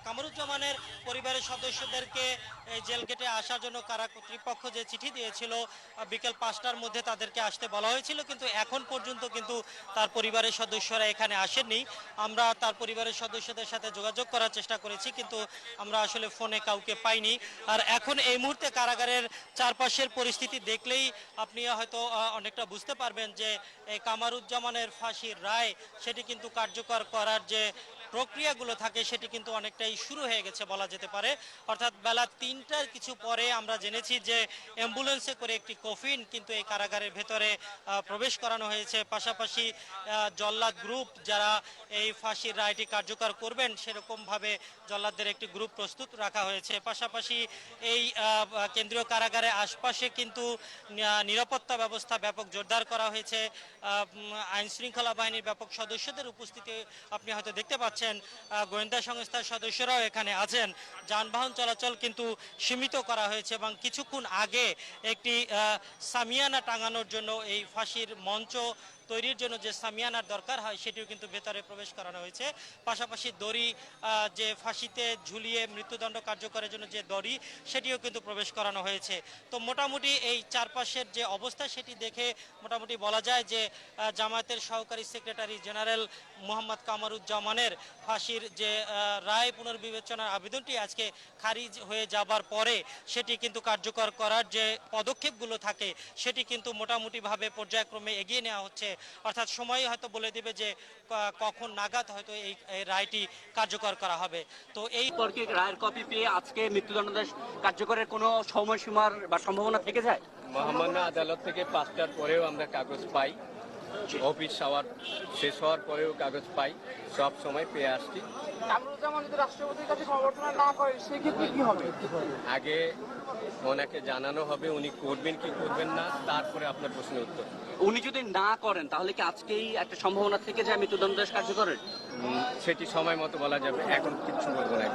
কামরুজ্জামানের পরিবারের সদস্যদেরকে জেল গেটে আসার জন্য কারা কর্তৃপক্ষ যে চিঠি দিয়েছিল বিকেল 5টার মধ্যে তাদেরকে আসতে বলা হয়েছিল, কিন্তু এখন পর্যন্ত কিন্তু তার পরিবারের সদস্যরা এখানে আসেননি। আমরা তার পরিবারের সদস্যদের সাথে যোগাযোগ করার চেষ্টা করেছি, কিন্তু আমরা আসলে ফোনে কাউকে পাইনি। আর এখন এই মুহূর্তে কারাগারের চারপাশের পরিস্থিতি দেখলেই আপনি হয়তো অনেকটা বুঝতে পারবেন যে এই কামরুজ্জামানের ফাঁসির রায় সেটি কিন্তু কার্যকর করার যে প্রক্রিয়াগুলো থাকে সেটি কিন্তু অনেকটাই শুরু হয়ে গেছে বলা যেতে পারে। অর্থাৎ বেলা 3টার কিছু পরে আমরা জেনেছি যে অ্যাম্বুলেন্সে করে একটি কফিন কিন্তু এই কারাগারের ভেতরে প্রবেশ করানো হয়েছে। পাশাপাশি জল্লাদ গ্রুপ যারা এই ফাঁসির রায়টি কার্যকর করবেন সেরকমভাবে জল্লাদদের একটি গ্রুপ প্রস্তুত রাখা হয়েছে। পাশাপাশি এই কেন্দ্রীয় কারাগারের আশপাশে কিন্তু নিরাপত্তা ব্যবস্থা ব্যাপক জোরদার করা হয়েছে। আইন শৃঙ্খলা বাহিনীর ব্যাপক সদস্যদের উপস্থিতি আপনি হয়তো দেখতে পাচ্ছেন। গোয়েন্দা সংস্থার সদস্যরাও এখানে আছেন। যানবাহন চলাচল কিন্তু সীমিত করা হয়েছে এবং কিছুক্ষণ আগে একটি সামিয়ানা টাঙানোর জন্য এই ফাঁসির মঞ্চ তৈরির জন্য যে সামিয়ানার দরকার হয় সেটিও কিন্তু ভেতরে প্রবেশ করানো হয়েছে। পাশাপাশি দড়ি, যে ফাঁসিতে ঝুলিয়ে মৃত্যুদণ্ড কার্যকরের জন্য যে দড়ি সেটিও কিন্তু প্রবেশ করানো হয়েছে। তো মোটামুটি এই চারপাশের যে অবস্থা সেটি দেখে মোটামুটি বলা যায় যে জামায়াতের সহকারী সেক্রেটারি জেনারেল মোহাম্মদ কামরুজ্জামানের ফাঁসির যে রায় পুনর্বিবেচনার আবেদনটি আজকে খারিজ হয়ে যাবার পরে সেটি কিন্তু কার্যকর করার যে পদক্ষেপগুলো থাকে সেটি কিন্তু মোটামুটিভাবে পর্যায়ক্রমে এগিয়ে নেওয়া হচ্ছে। অর্থাৎ সময় হয়তো বলে দেবে যে কখন নাগাদ হয়তো এই রায়টি কার্যকর করা হবে। তো এই তর্কিক রায়ের কপি পেয়ে আজকে মৃত্যুদণ্ডাদেশ কার্যকরের কোনো সময়সীমার বা সম্ভাবনা থেকে যায়? মহামান্য আদালত থেকে 5টার পরেও আমরা কাগজ পাই, অফিস শেষ হওয়ার পরেও কাগজ পাই, সব সময় পেয়ে আসছি। কামরুজ্জামান যদি রাষ্ট্রপতির কাছে সমর্থন না করে সেক্ষেত্রে কি হবে? আগে ওনাকে জানানো হবে উনি করবেন কি করবেন না, তারপরে আপনার প্রশ্নের উত্তর। উনি যদি না করেন তাহলে কি আজকেই একটা সম্ভাবনা থেকে যায় মৃত্যুদণ্ডাদেশ কার্যকরের? সেটি সময় মতো বলা যাবে, এখন কিছু বলবো না।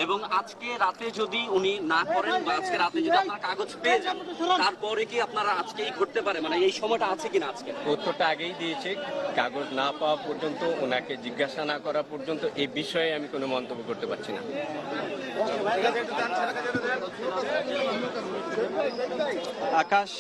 এবং আজকে রাতে যদি উনি না করেন বা আজকে রাতে যদি আপনারা কাগজ পেয়ে যান তারপরে কি আপনারা আজকেই ঘটতে পারে, মানে এই সময়টা আছে কিনা আজকে? উত্তরটা আগেই দিয়েছে, কাগজ না পাওয়া পর্যন্ত, ওনাকে জিজ্ঞাসা না করা পর্যন্ত এই বিষয়ে আমি কোনো মন্তব্য করতে পারছি না। আকাশ